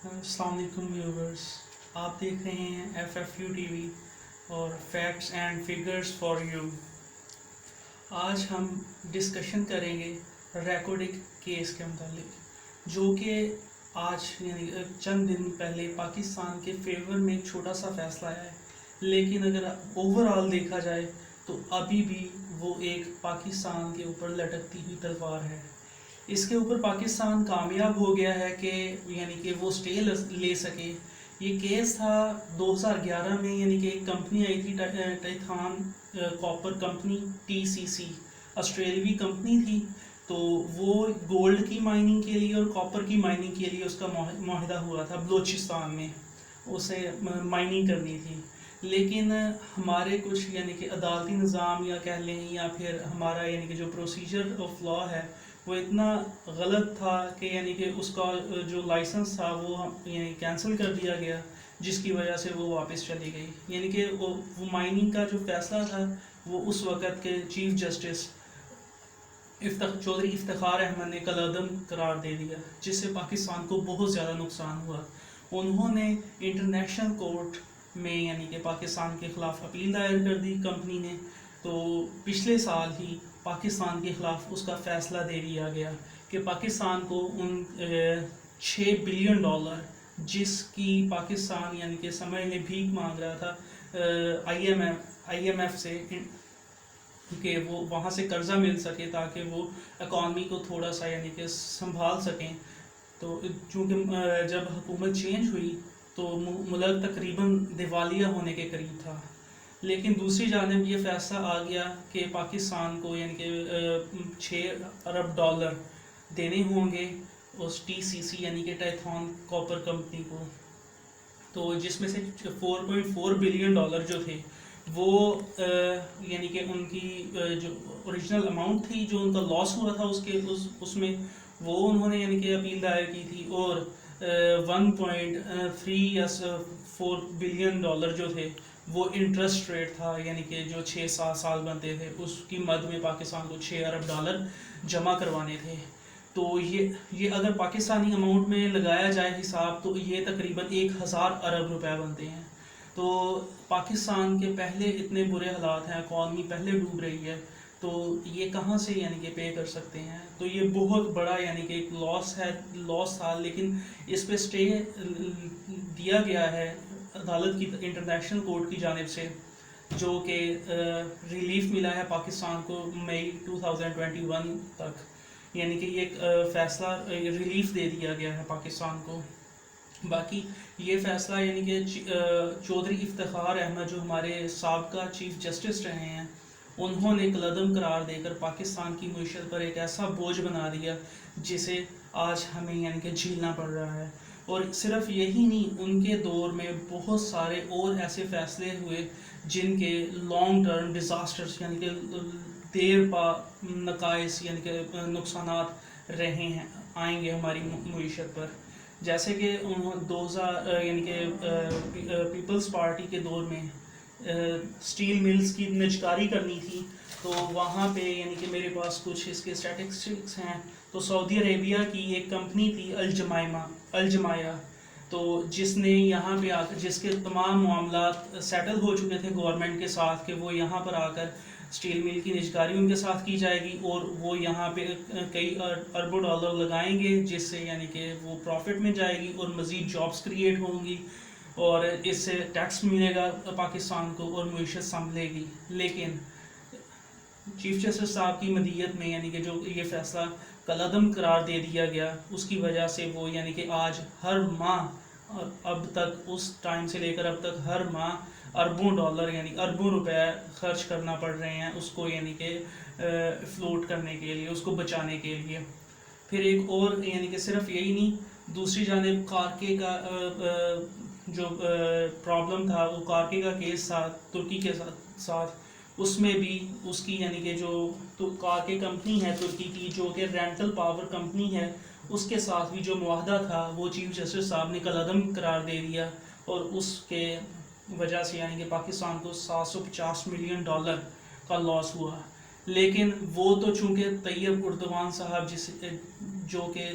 السلام علیکم ویورز، آپ دیکھ رہے ہیں F F U T V اور facts and figures for you. آج ہم ڈسکشن کریں گے ریکارڈک کیس کے متعلق، جو کہ آج یعنی چند دن پہلے پاکستان کے فیور میں ایک چھوٹا سا فیصلہ آیا ہے، لیکن اگر اوور آل دیکھا جائے تو ابھی بھی وہ ایک پاکستان کے اوپر لٹکتی ہوئی تلوار ہے۔ اس کے اوپر پاکستان کامیاب ہو گیا ہے کہ یعنی کہ وہ سٹے لے سکے۔ یہ کیس تھا 2011 میں، یعنی کہ ایک کمپنی آئی تھی ٹائتھان کاپر کمپنی TCC، آسٹریلوی کمپنی تھی۔ تو وہ گولڈ کی مائننگ کے لیے اور کاپر کی مائننگ کے لیے اس کا معاہدہ ہوا تھا بلوچستان میں، اسے مائننگ کرنی تھی۔ لیکن ہمارے کچھ یعنی کہ عدالتی نظام یا کہہ لیں یا پھر ہمارا یعنی کہ جو پروسیجر آف لا ہے وہ اتنا غلط تھا کہ یعنی کہ اس کا جو لائسنس تھا وہ یعنی کینسل کر دیا گیا، جس کی وجہ سے وہ واپس چلی گئی۔ یعنی کہ وہ مائننگ کا جو فیصلہ تھا وہ اس وقت کے چیف جسٹس چودھری افتخار احمد نے کالعدم قرار دے دیا، جس سے پاکستان کو بہت زیادہ نقصان ہوا۔ انہوں نے انٹرنیشنل کورٹ میں یعنی کہ پاکستان کے خلاف اپیل دائر کر دی کمپنی نے، تو پچھلے سال ہی پاکستان کے خلاف اس کا فیصلہ دے دیا گیا کہ پاکستان کو ان $6 بلین جس کی پاکستان یعنی کہ سمجھ لیں بھیک مانگ رہا تھا IMF سے کہ وہ وہاں سے قرضہ مل سکے تاکہ وہ اکانومی کو تھوڑا سا یعنی کہ سنبھال سکیں۔ تو چونکہ جب حکومت چینج ہوئی تو ملک تقریباً دیوالیہ ہونے کے قریب تھا، لیکن دوسری جانب یہ فیصلہ آ گیا کہ پاکستان کو یعنی کہ $6 ارب دینے ہوں گے اس TCC یعنی کہ ٹائتھان کاپر کمپنی کو۔ تو جس میں سے $4.4 بلین جو تھے وہ یعنی کہ ان کی جو اوریجنل اماؤنٹ تھی، جو ان کا لاس ہوا تھا اس میں وہ انہوں نے یعنی کہ اپیل دائر کی تھی، اور 1.3 یا 4 بلین جو تھے وہ انٹرسٹ ریٹ تھا، یعنی کہ جو 6-7 سال بنتے تھے اس کی مد میں پاکستان کو $6 ارب جمع کروانے تھے۔ تو یہ اگر پاکستانی اماؤنٹ میں لگایا جائے حساب تو یہ تقریباً 1000 ارب روپے بنتے ہیں۔ تو پاکستان کے پہلے اتنے برے حالات ہیں، اکانومی پہلے ڈوب رہی ہے، تو یہ کہاں سے یعنی کہ پے کر سکتے ہیں؟ تو یہ بہت بڑا یعنی کہ ایک لاس تھا، لیکن اس پہ سٹے دیا گیا ہے عدالت کی انٹرنیشنل کورٹ کی جانب سے، جو کہ ریلیف ملا ہے پاکستان کو مئی 2021 تک، یعنی کہ یہ فیصلہ ریلیف دے دیا گیا ہے پاکستان کو۔ باقی یہ فیصلہ یعنی کہ چودھری افتخار احمد جو ہمارے سابقہ چیف جسٹس رہے ہیں، انہوں نے کالعدم قرار دے کر پاکستان کی معیشت پر ایک ایسا بوجھ بنا دیا جسے آج ہمیں یعنی کہ جھیلنا پڑ رہا ہے۔ اور صرف یہی نہیں، ان کے دور میں بہت سارے اور ایسے فیصلے ہوئے جن کے لانگ ٹرم ڈیزاسٹرز یعنی کہ دیر پا نقائص یعنی کہ نقصانات آئیں گے ہماری معیشت پر۔ جیسے کہ 2000 یعنی کہ پیپلز پارٹی کے دور میں سٹیل ملز کی نجکاری کرنی تھی، تو وہاں پہ یعنی کہ میرے پاس کچھ اس کے اسٹیٹسٹکس ہیں، تو سعودی عربیہ کی ایک کمپنی تھی الجمایہ، تو جس نے یہاں پہ آ کر جس کے تمام معاملات سیٹل ہو چکے تھے گورنمنٹ کے ساتھ کہ وہ یہاں پر آ کر سٹیل مل کی نجکاری ان کے ساتھ کی جائے گی، اور وہ یہاں پہ کئی اربوں ڈالر لگائیں گے، جس سے یعنی کہ وہ پروفٹ میں جائے گی اور مزید جابس کریٹ ہوں گی، اور اس سے ٹیکس ملے گا پاکستان کو اور معیشت سنبھلے گی۔ لیکن چیف جسٹس صاحب کی مدیت میں یعنی کہ جو یہ فیصلہ کالعدم قرار دے دیا گیا، اس کی وجہ سے وہ یعنی کہ آج ہر ماہ اب تک اس ٹائم سے لے کر اب تک ہر ماہ اربوں ڈالر یعنی اربوں روپے خرچ کرنا پڑ رہے ہیں اس کو یعنی کہ فلوٹ کرنے کے لیے، اس کو بچانے کے لیے۔ پھر ایک اور یعنی کہ صرف یہی نہیں، دوسری جانب کارکے کا جو پرابلم تھا، وہ کارکے کا کیس تھا ترکی کے ساتھ، اس میں بھی اس کی یعنی کہ جو کارکے کمپنی ہے ترکی کی، جو کہ رینٹل پاور کمپنی ہے، اس کے ساتھ بھی جو معاہدہ تھا وہ چیف جسٹس صاحب نے کالعدم قرار دے دیا، اور اس کے وجہ سے یعنی کہ پاکستان کو $750 ملین کا لاس ہوا۔ لیکن وہ تو چونکہ طیب اردوان صاحب جو کہ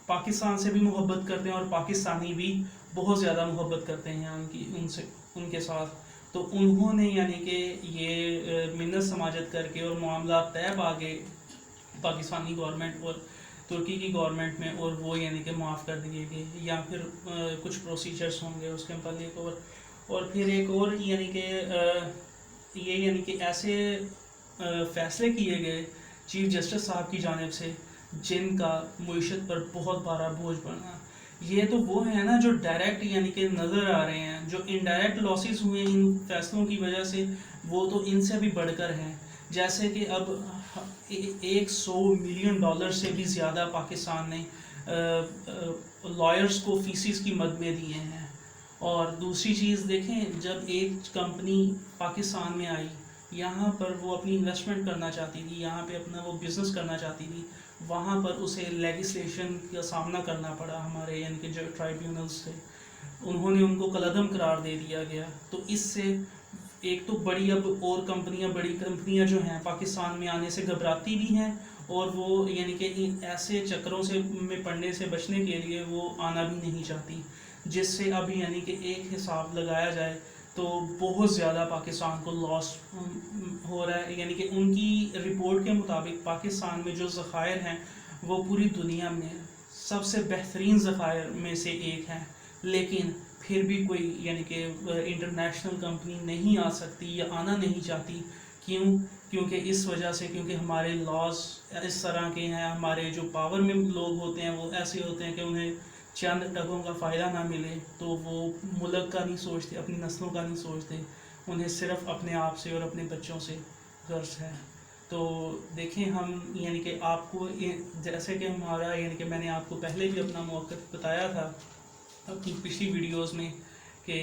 پاکستان سے بھی محبت کرتے ہیں اور پاکستانی بھی بہت زیادہ محبت کرتے ہیں ان کے ساتھ. تو انہوں نے یعنی کہ یہ منت سماجت کر کے اور معاملات طے آگے پاکستانی گورنمنٹ اور ترکی کی گورنمنٹ میں, اور وہ یعنی کہ معاف کر دیے گئے, یا پھر کچھ پروسیجرس ہوں گے اس کے متعلق. اور پھر ایک اور یعنی کہ یہ یعنی کہ ایسے فیصلے کیے گئے چیف جسٹس صاحب کی جانب سے جن کا معیشت پر بہت بڑا بوجھ بنا. یہ تو وہ ہیں نا جو ڈائریکٹ یعنی کہ نظر آ رہے ہیں, جو انڈائریکٹ لاسز ہوئے ان فیصلوں کی وجہ سے وہ تو ان سے بھی بڑھ کر ہیں. جیسے کہ اب $100 ملین سے بھی زیادہ پاکستان نے لائرز کو فیسز کی مد میں دیے ہیں. اور دوسری چیز دیکھیں, جب ایک کمپنی پاکستان میں آئی, یہاں پر وہ اپنی انویسٹمنٹ کرنا چاہتی تھی, یہاں پہ اپنا وہ بزنس کرنا چاہتی تھی, وہاں پر اسے لیجسلیشن کا سامنا کرنا پڑا ہمارے یعنی کہ جو ٹرائیبیونلز سے. انہوں نے ان کو کالعدم قرار دے دیا گیا. تو اس سے ایک تو بڑی کمپنیاں جو ہیں پاکستان میں آنے سے گھبراتی بھی ہیں, اور وہ یعنی کہ ایسے چکروں سے میں پڑنے سے بچنے کے لیے وہ آنا بھی نہیں چاہتی, جس سے اب یعنی کہ ایک حساب لگایا جائے تو بہت زیادہ پاکستان کو لاس ہو رہا ہے. یعنی کہ ان کی رپورٹ کے مطابق پاکستان میں جو ذخائر ہیں وہ پوری دنیا میں سب سے بہترین ذخائر میں سے ایک ہیں, لیکن پھر بھی کوئی یعنی کہ انٹرنیشنل کمپنی نہیں آ سکتی یا آنا نہیں چاہتی. کیونکہ اس وجہ سے, کیونکہ ہمارے لاز اس طرح کے ہیں, ہمارے جو پاور میں لوگ ہوتے ہیں وہ ایسے ہوتے ہیں کہ انہیں چند ٹکوں کا فائدہ نہ ملے تو وہ ملک کا نہیں سوچتے, اپنی نسلوں کا نہیں سوچتے, انہیں صرف اپنے آپ سے اور اپنے بچوں سے غرض ہے. تو دیکھیں ہم یعنی کہ آپ کو جیسے کہ ہمارا یعنی کہ میں نے آپ کو پہلے بھی اپنا موقف بتایا تھا اپنی پچھلی ویڈیوز میں کہ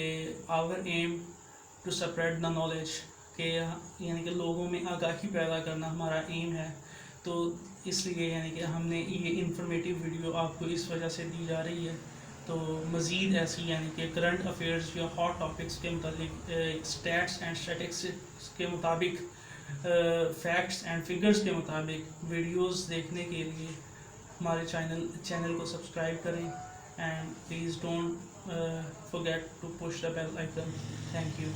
our aim to spread the knowledge, کہ یعنی کہ لوگوں میں آگاہی پیدا کرنا ہمارا ایم ہے. تو اس لیے یعنی کہ ہم نے یہ انفارمیٹیو ویڈیو آپ کو اس وجہ سے دی جا رہی ہے. تو مزید ایسی یعنی کہ کرنٹ افیئرز یا ہاٹ ٹاپکس کے متعلق اسٹیٹس اینڈ اسٹیٹکس کے مطابق, فیکٹس اینڈ فگرز کے مطابق ویڈیوز دیکھنے کے لیے ہمارے چینل کو سبسکرائب کریں, and please don't forget to push the bell icon. Thank you.